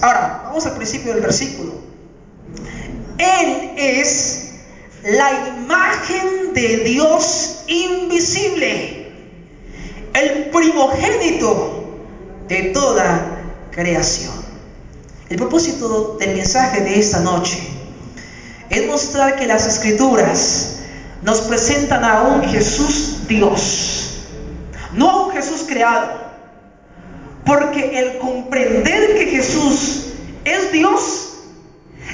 Ahora, vamos al principio del versículo. Él es la imagen de Dios invisible, el primogénito de toda creación. El propósito del mensaje de esta noche es mostrar que las Escrituras nos presentan a un Jesús Dios, no a un Jesús creado. Porque el comprender que Jesús es Dios,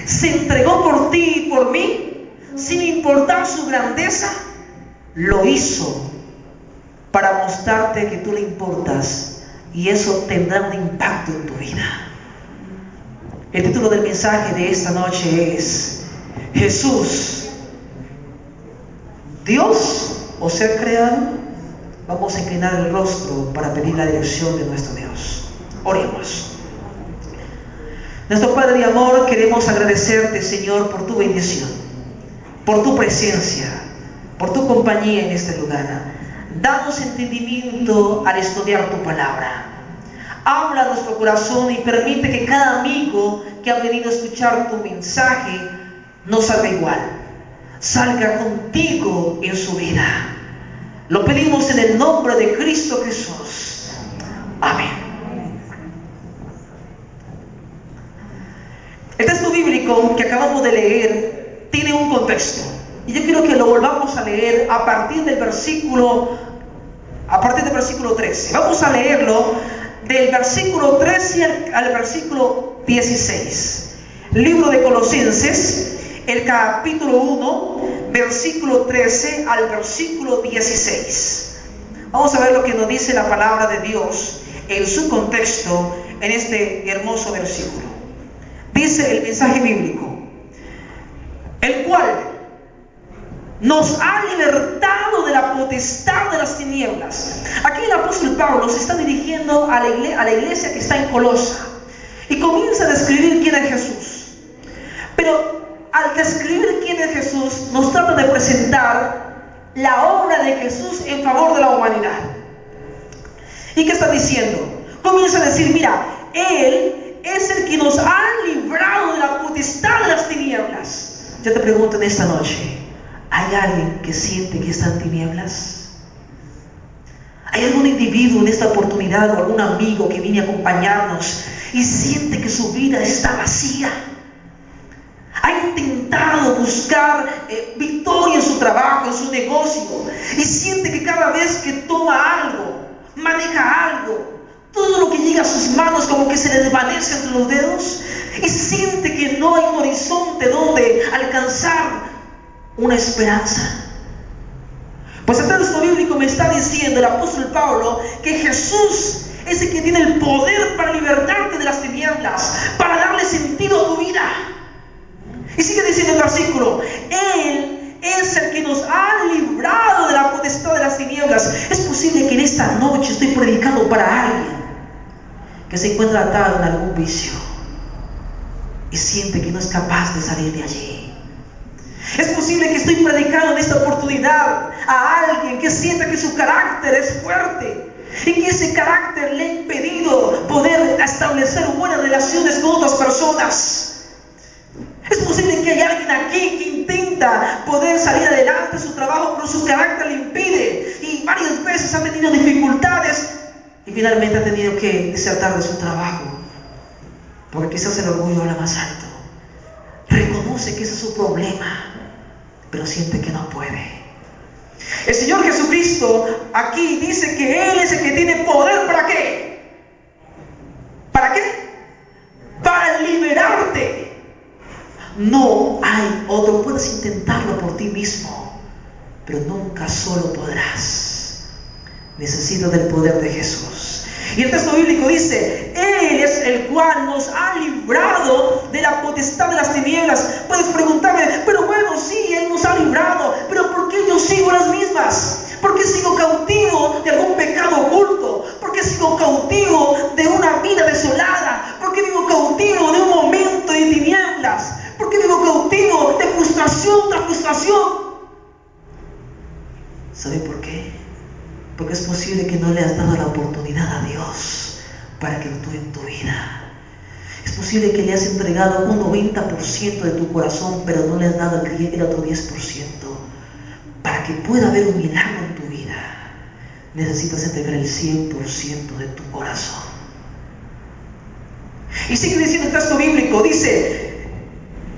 se entregó por ti y por mí, sin importar su grandeza, lo hizo para mostrarte que tú le importas, y eso tendrá un impacto en tu vida. El título del mensaje de esta noche es: Jesús, Dios o ser creado. Vamos a inclinar el rostro para pedir la dirección de nuestro Dios. Oremos. Nuestro Padre de amor, queremos agradecerte, Señor, por tu bendición, por tu presencia, por tu compañía en este lugar. Danos entendimiento al estudiar tu palabra. Habla a nuestro corazón y permite que cada amigo que ha venido a escuchar tu mensaje no salga igual, salga contigo en su vida. Lo pedimos en el nombre de Cristo Jesús. Amén. El texto bíblico que acabamos de leer tiene un contexto, y yo quiero que lo volvamos a leer a partir del versículo 13. Vamos a leerlo del versículo 13 al versículo 16. Libro de Colosenses, el capítulo 1, versículo 13 al versículo 16. Vamos a ver lo que nos dice la palabra de Dios en su contexto en este hermoso versículo. Dice el mensaje bíblico: el cual nos ha libertado de la potestad de las tinieblas. Aquí el apóstol Pablo se está dirigiendo a la iglesia que está en Colosa y comienza a describir quién es Jesús. Pero al describir quién es Jesús, nos trata de presentar la obra de Jesús en favor de la humanidad. ¿Y qué está diciendo? Comienza a decir: mira, Él es el que nos ha librado de la potestad de las tinieblas. Yo te pregunto en esta noche: ¿hay alguien que siente que está en tinieblas? ¿Hay algún individuo en esta oportunidad o algún amigo que viene a acompañarnos y siente que su vida está vacía? Ha intentado buscar victoria en su trabajo, en su negocio, y siente que cada vez que toma algo, maneja algo, todo lo que llega a sus manos como que se le desvanece entre los dedos, y siente que no hay un horizonte donde alcanzar una esperanza. Pues el texto bíblico me está diciendo el apóstol Pablo que Jesús es el que tiene el poder para libertarte de las tinieblas, para darle sentido a tu vida. Y sigue diciendo el versículo: Él es el que nos ha librado de la potestad de las tinieblas. Es posible que en esta noche estoy predicando para alguien que se encuentra atado en algún vicio y siente que no es capaz de salir de allí. Es posible que estoy predicando en esta oportunidad a alguien que sienta que su carácter es fuerte y que ese carácter le ha impedido poder establecer buenas relaciones con otras personas. Es posible que haya alguien aquí que intenta poder salir adelante en su trabajo, pero su carácter le impide y varias veces ha tenido dificultades y finalmente ha tenido que desertar de su trabajo porque quizás el orgullo habla más alto. Reconoce que ese es su problema, pero siente que no puede. El Señor Jesucristo aquí dice que Él es el que tiene poder. ¿Para qué? ¿Para qué? Para liberarte. No hay otro. Puedes intentarlo por ti mismo, pero nunca solo podrás. Necesito del poder de Jesús. Y el texto bíblico dice: Él es el cual nos ha librado de la potestad de las tinieblas. Puedes preguntarme: pero bueno, sí, Él nos ha librado, pero ¿por qué yo sigo las mismas? ¿Por qué sigo cautivo de algún pecado oculto? ¿Por qué sigo cautivo de una vida desolada? ¿Por qué vivo cautivo de un momento de tinieblas? ¿Por qué vivo cautivo de frustración tras frustración? ¿Sabe por qué? Porque es posible que no le has dado la oportunidad a Dios para que actúe en tu vida. Es posible que le has entregado un 90% de tu corazón, pero no le has dado el otro 10%. Para que pueda haber un milagro en tu vida, necesitas entregar el 100% de tu corazón. Y sigue diciendo el texto bíblico, dice,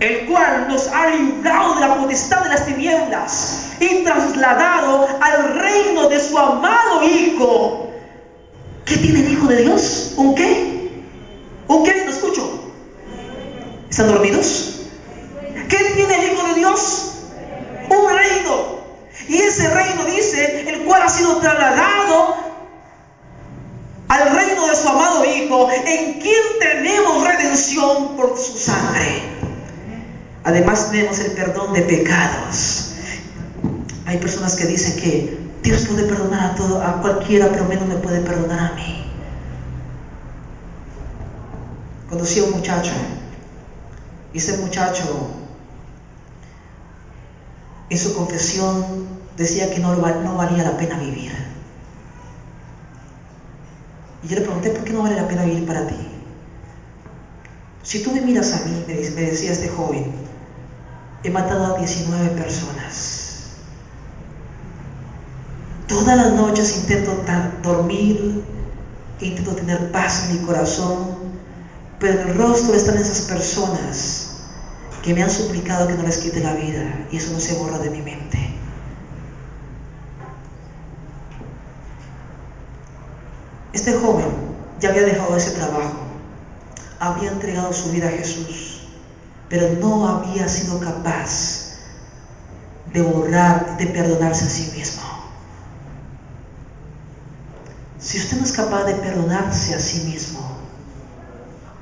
el cual nos ha librado de la potestad de las tinieblas y trasladado al reino de su amado Hijo. ¿Qué tiene el Hijo de Dios? ¿Un qué? ¿Un qué? No escucho. ¿Están dormidos? ¿Qué tiene el Hijo de Dios? Un reino. Y ese reino dice, el cual ha sido trasladado al reino de su amado Hijo, en quien tenemos redención por su sangre. Además tenemos el perdón de pecados. Hay personas que dicen que Dios puede perdonar a cualquiera, pero menos me puede perdonar a mí. Conocí a un muchacho, y ese muchacho en su confesión decía que no valía la pena vivir. Y yo le pregunté, ¿por qué no vale la pena vivir para ti? Si tú me miras a mí, me decía este joven, he matado a 19 personas. Todas las noches intento dormir, intento tener paz en mi corazón, pero en el rostro están esas personas que me han suplicado que no les quite la vida, y eso no se borra de mi mente. Este joven ya había dejado ese trabajo, había entregado su vida a Jesús, pero no había sido capaz de perdonarse a sí mismo. Si usted no es capaz de perdonarse a sí mismo,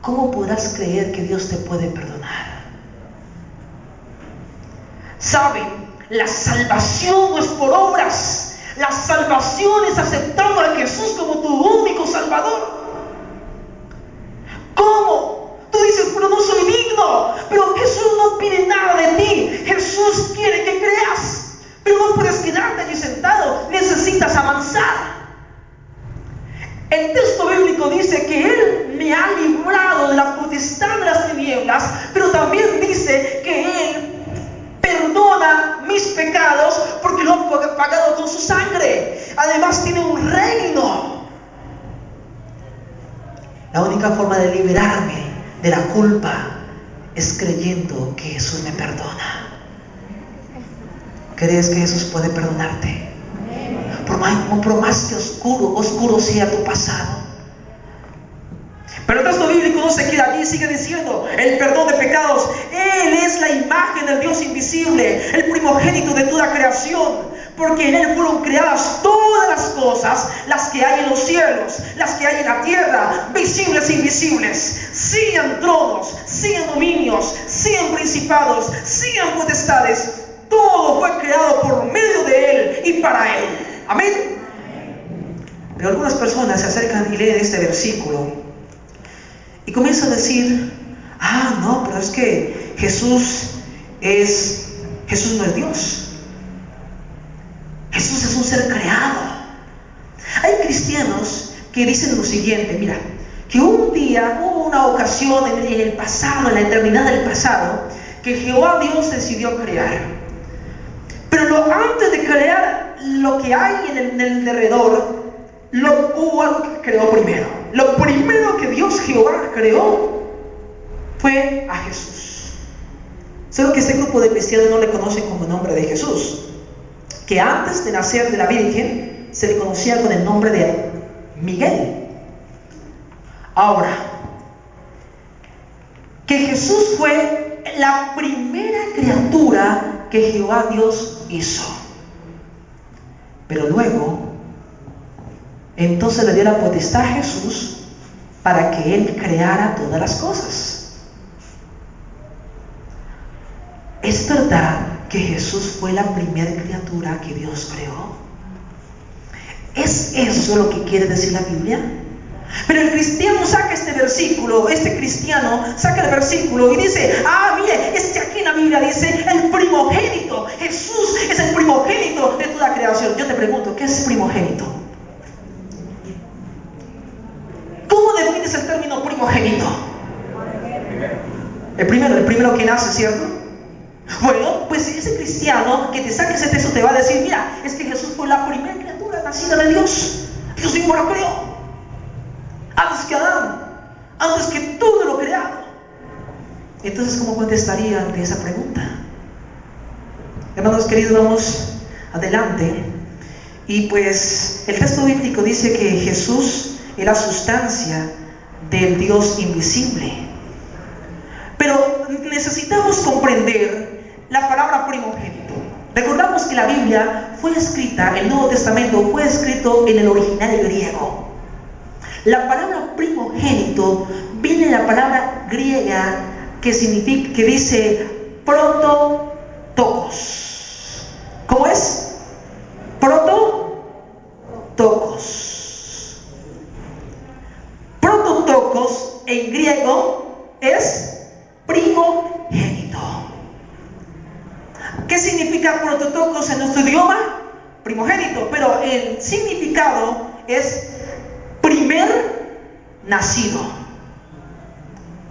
¿cómo podrás creer que Dios te puede perdonar? ¿Saben? La salvación no es por obras. La salvación es aceptando a Jesús como tu único Salvador. ¿Cómo? Tú dices, pero no soy digno. Pero Jesús no pide nada de ti. Jesús quiere que creas. Pero no puedes quedarte allí sentado. Necesitas avanzar. El texto bíblico dice que Él me ha librado de la potestad de las tinieblas, pero también dice que Él perdona mis pecados porque lo ha pagado con su sangre. Además tiene un reino. La única forma de liberarme de la culpa es creyendo que Jesús me perdona. ¿Crees que Jesús puede perdonarte? Por más que oscuro sea tu pasado. Pero el texto bíblico no se queda allí, sigue diciendo el perdón de pecados. Él es la imagen del Dios invisible, el primogénito de toda creación, porque en Él fueron creadas todas las cosas, las que hay en los cielos, las que hay en la tierra, visibles e invisibles. Sean tronos, sean dominios, sean principados, sean potestades. Todo fue creado por medio de Él y para Él. Amén. Pero algunas personas se acercan y leen este versículo y comienzan a decir, no, pero es que Jesús no es Dios. Jesús es un ser creado. Hay cristianos que dicen lo siguiente, mira, que un día, hubo una ocasión en el pasado, en la eternidad del pasado, que Jehová Dios decidió crear. Pero antes de crear lo que hay en el derredor, hubo algo que creó primero. Lo primero que Dios Jehová creó fue a Jesús. Solo que este grupo de cristianos no le conocen como el nombre de Jesús, que antes de nacer de la Virgen se le conocía con el nombre de Miguel. Ahora, que Jesús fue la primera criatura que Jehová Dios hizo. Pero luego, entonces le dio la potestad a Jesús para que Él creara todas las cosas. ¿Es verdad que Jesús fue la primera criatura que Dios creó? ¿Es eso lo que quiere decir la Biblia? Pero el cristiano saca este versículo, este cristiano saca el versículo y dice, mire, es que aquí en la Biblia dice el primogénito. Jesús es el primogénito de toda creación. Yo te pregunto, ¿qué es primogénito? ¿Cómo defines el término primogénito? El primero que nace, ¿cierto? Bueno, pues ese cristiano que te saque ese texto te va a decir, mira, es que Jesús fue la primera criatura nacida de Dios. Dios mismo lo creó. Antes que Adán, antes que todo lo creado. Entonces, ¿cómo contestaría ante esa pregunta? Hermanos queridos, vamos adelante. Y pues el texto bíblico dice que Jesús es la sustancia del Dios invisible. Pero necesitamos comprender la palabra primogénito. Recordamos que la Biblia fue escrita, el Nuevo Testamento fue escrito en el original griego. La palabra primogénito viene de la palabra griega que significa, que dice prototokos. ¿Cómo es? Prototokos. Prototokos en griego es primogénito. ¿Qué significa prototokos en nuestro idioma? Primogénito, pero el significado es primer nacido.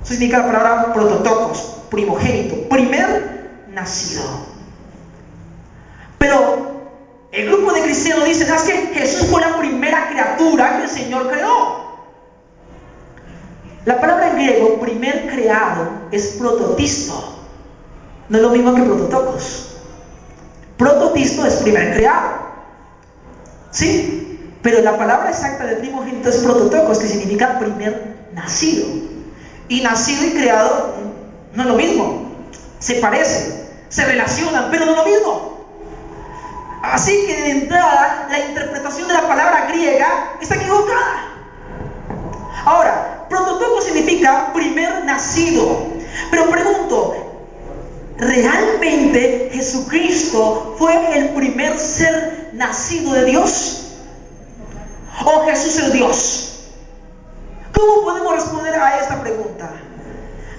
Eso significa la palabra prototokos, primogénito, primer nacido. Pero el grupo de cristianos dice, ¿sabes qué? Jesús fue la primera criatura que el Señor creó. La palabra en griego, primer creado, es prototisto. No es lo mismo que prototokos. Prototisto es primer creado. ¿Sí? Pero la palabra exacta de primogénito es prototokos, que significa primer nacido. Y nacido y creado no es lo mismo. Se parecen, se relacionan, pero no es lo mismo. Así que de entrada, la interpretación de la palabra griega está equivocada. Ahora, prototokos significa primer nacido. Pero pregunto, ¿realmente Jesucristo fue el primer ser nacido de Dios? ¿O Jesús es Dios? ¿Cómo podemos responder a esta pregunta?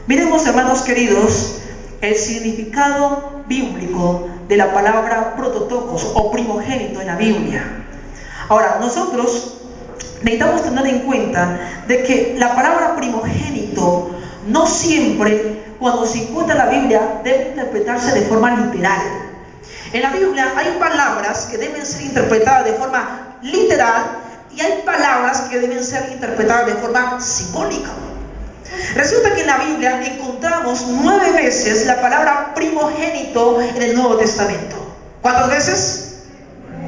Miremos, hermanos queridos, el significado bíblico de la palabra prototokos o primogénito en la Biblia. Ahora, nosotros necesitamos tener en cuenta de que la palabra primogénito no siempre, cuando se encuentra en la Biblia, debe interpretarse de forma literal. En la Biblia hay palabras que deben ser interpretadas de forma literal y hay palabras que deben ser interpretadas de forma simbólica. Resulta que en la Biblia encontramos 9 veces la palabra primogénito en el Nuevo Testamento. ¿Cuántas veces?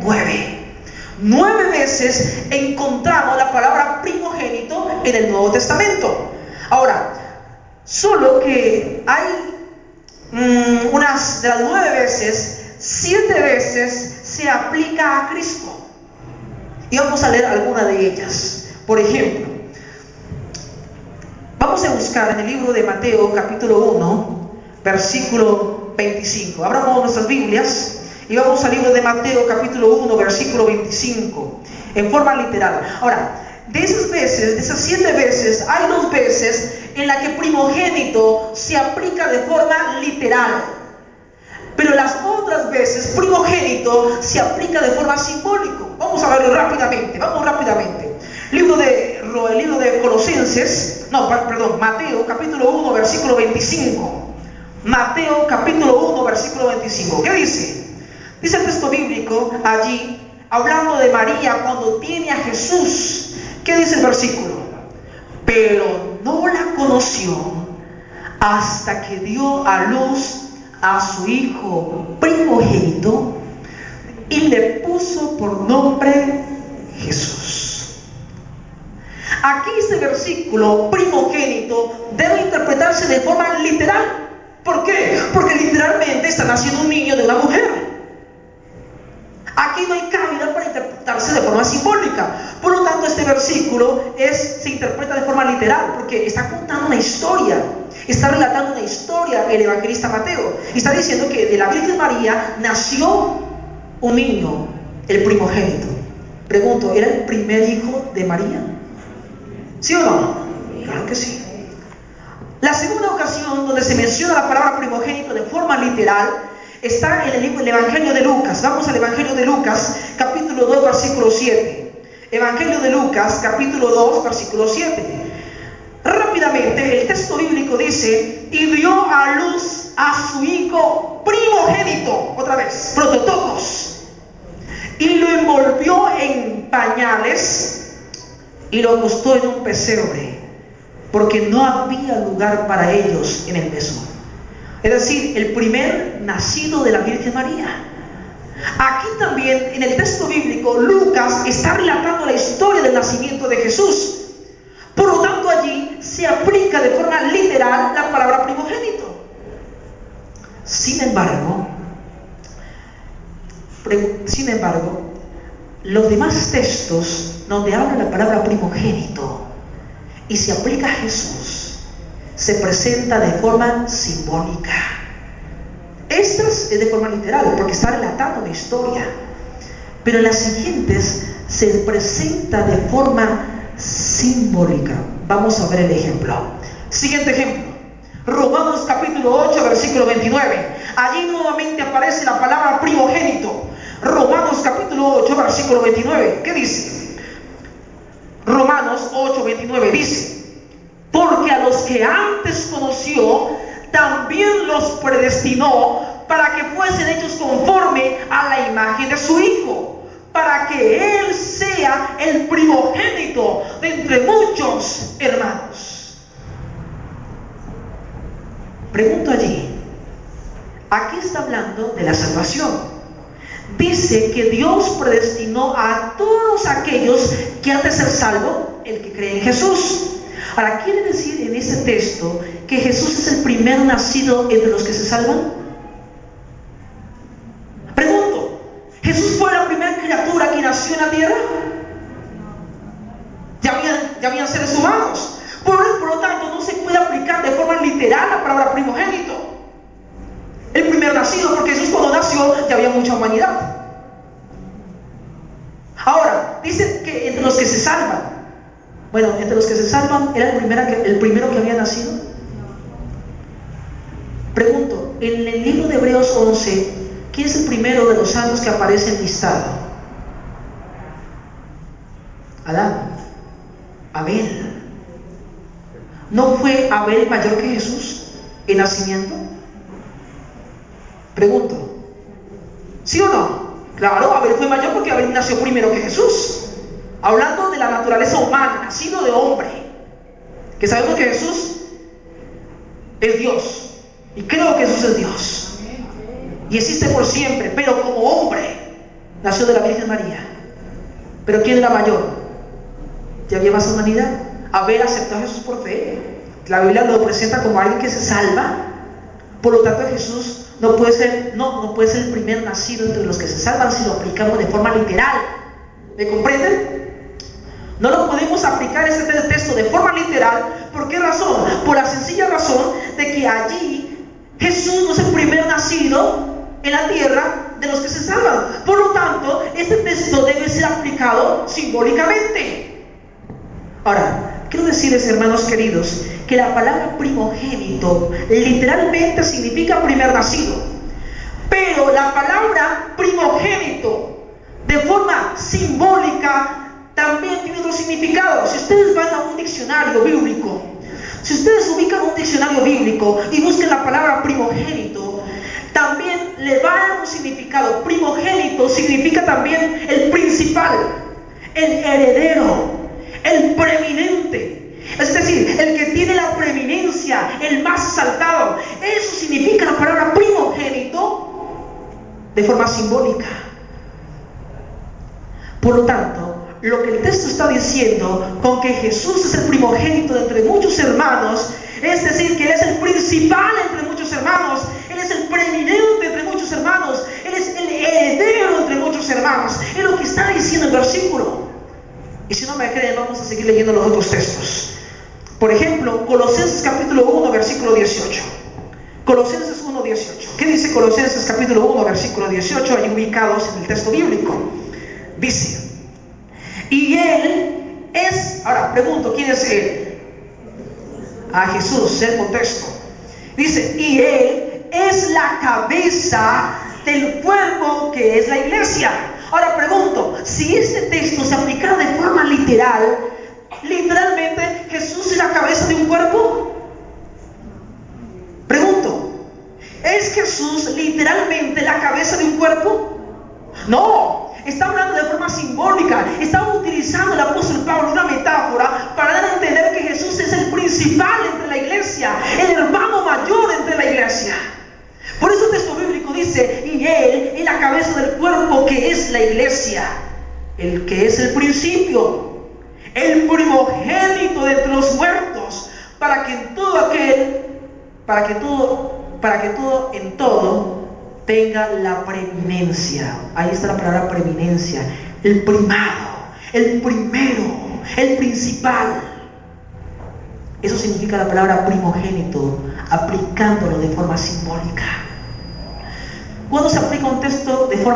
9. 9 veces encontramos la palabra primogénito en el Nuevo Testamento. Ahora, solo que hay unas de las 9 veces, 7 veces se aplica a Cristo. Y vamos a leer algunas de ellas. Por ejemplo, vamos a buscar en el libro de Mateo capítulo 1, versículo 25. Abramos nuestras Biblias y vamos al libro de Mateo capítulo 1, versículo 25, en forma literal. Ahora, de esas veces, de esas 7 veces, hay 2 veces en la que primogénito se aplica de forma literal. Pero las otras veces, primogénito se aplica de forma simbólica. Vamos a verlo rápidamente, vamos rápidamente. El libro de Colosenses, Mateo capítulo 1, versículo 25. Mateo capítulo 1, versículo 25. ¿Qué dice? Dice el texto bíblico allí, hablando de María cuando tiene a Jesús. ¿Qué dice el versículo? Pero no la conoció hasta que dio a luz a su hijo primogénito y le puso por nombre Jesús. Aquí este versículo primogénito debe interpretarse de forma literal. ¿Por qué? Porque literalmente está naciendo un niño de una mujer. Aquí no hay cabida para interpretarse de forma simbólica. Por lo tanto, este versículo se interpreta de forma literal, porque está contando una historia. Está relatando una historia el evangelista Mateo. Y está diciendo que de la Virgen María nació un niño, el primogénito. Pregunto, ¿era el primer hijo de María? ¿Sí o no? Claro que sí. La segunda ocasión donde se menciona la palabra primogénito de forma literal está en el Evangelio de Lucas. Vamos al Evangelio de Lucas, capítulo 2, versículo 7. Evangelio de Lucas, capítulo 2, versículo 7. Rápidamente, el texto bíblico dice dice, y dio a luz a su hijo primogénito, otra vez, prototocos, y lo envolvió en pañales y lo acostó en un pesebre, porque no había lugar para ellos en el mesón. Es decir, el primer nacido de la Virgen María. Aquí también, en el texto bíblico, Lucas está relatando la historia del nacimiento de Jesús. Por lo tanto, allí se aplica de forma literal la palabra primogénito. Sin embargo, los demás textos donde habla la palabra primogénito y se aplica a Jesús, se presenta de forma simbólica. Esta es de forma literal, porque está relatando la historia. Pero en las siguientes se presenta de forma simbólica. Vamos a ver el ejemplo. Siguiente ejemplo. Romanos capítulo 8, versículo 29. Allí nuevamente aparece la palabra primogénito. Romanos capítulo 8, versículo 29. ¿Qué dice? Romanos 8, 29 dice: porque a los que antes conoció, también los predestinó para que fuesen hechos conforme a la imagen de su Hijo, para que Él sea el primogénito de entre muchos hermanos. Pregunto allí, aquí está hablando de la salvación. Dice que Dios predestinó a todos aquellos que han de ser salvos, el que cree en Jesús. Ahora, ¿quiere decir en este texto que Jesús es el primer nacido entre los que se salvan? Pregunto, ¿Jesús fue la primera criatura que nació en la tierra? Ya habían seres humanos. Por lo tanto, no se puede aplicar de forma literal la palabra primogénito. El primer nacido, porque Jesús cuando nació ya había mucha humanidad. Ahora, dice que entre los que se salvan. Bueno, entre los que se salvan, ¿era el primero que había nacido? Pregunto, en el libro de Hebreos 11, ¿quién es el primero de los santos que aparece enlistado? Adán. Abel. ¿No fue Abel mayor que Jesús en nacimiento? Pregunto, ¿sí o no? Claro, Abel fue mayor porque Abel nació primero que Jesús. Hablando de la naturaleza humana, nacido de hombre, que sabemos que Jesús es Dios, y creo que Jesús es Dios, y existe por siempre, pero como hombre, nació de la Virgen María. ¿Pero quién era mayor? ¿Ya había más humanidad? Abel aceptó a Jesús por fe. La Biblia lo presenta como alguien que se salva. Por lo tanto, Jesús no puede ser el primer nacido entre los que se salvan si lo aplicamos de forma literal. ¿Me comprenden? No lo podemos aplicar este texto de forma literal. ¿Por qué razón? Por la sencilla razón de que allí Jesús no es el primer nacido en la tierra de los que se salvan. Por lo tanto, este texto debe ser aplicado simbólicamente. Ahora, quiero decirles, hermanos queridos, que la palabra primogénito literalmente significa primer nacido. Pero la palabra primogénito de forma simbólica también tiene otro significado. Si ustedes van a un diccionario bíblico, si ustedes ubican un diccionario bíblico y buscan la palabra primogénito, también le va a dar un significado. Primogénito significa también el principal, el heredero, el preeminente, es decir, el que tiene la preeminencia, el más exaltado. Eso significa la palabra primogénito de forma simbólica. Por lo tanto, lo que el texto está diciendo con que Jesús es el primogénito de entre muchos hermanos, es decir, que Él es el principal entre muchos hermanos, Él es el preeminente entre muchos hermanos, Él es el heredero entre muchos hermanos. Es lo que está diciendo el versículo. Y si no me creen, vamos a seguir leyendo los otros textos. Por ejemplo, Colosenses capítulo 1, versículo 18. Colosenses 1, 18. ¿Qué dice Colosenses capítulo 1, versículo 18? Ahí ubicados en el texto bíblico. Dice: y Él es... Ahora, pregunto, ¿quién es Él? A Jesús, el contexto. Dice, y Él es la cabeza del cuerpo que es la iglesia. Ahora pregunto, si este texto se aplicara de forma literal, literalmente, ¿Jesús es la cabeza de un cuerpo? Jesús literalmente la cabeza de un cuerpo? No, está hablando de forma simbólica. Está utilizando el apóstol Pablo una metáfora para dar a entender que Jesús es el principal entre la iglesia, el hermano mayor entre la iglesia. Por eso el texto bíblico dice, y Él es la cabeza del cuerpo que es la iglesia, el que es el principio, el primogénito de entre los muertos, para que en todo tenga la preeminencia. Ahí está la palabra preeminencia, el primado, el primero, el principal. Eso significa la palabra primogénito, aplicándolo de forma simbólica. ¿Cuándo se aplica un texto de forma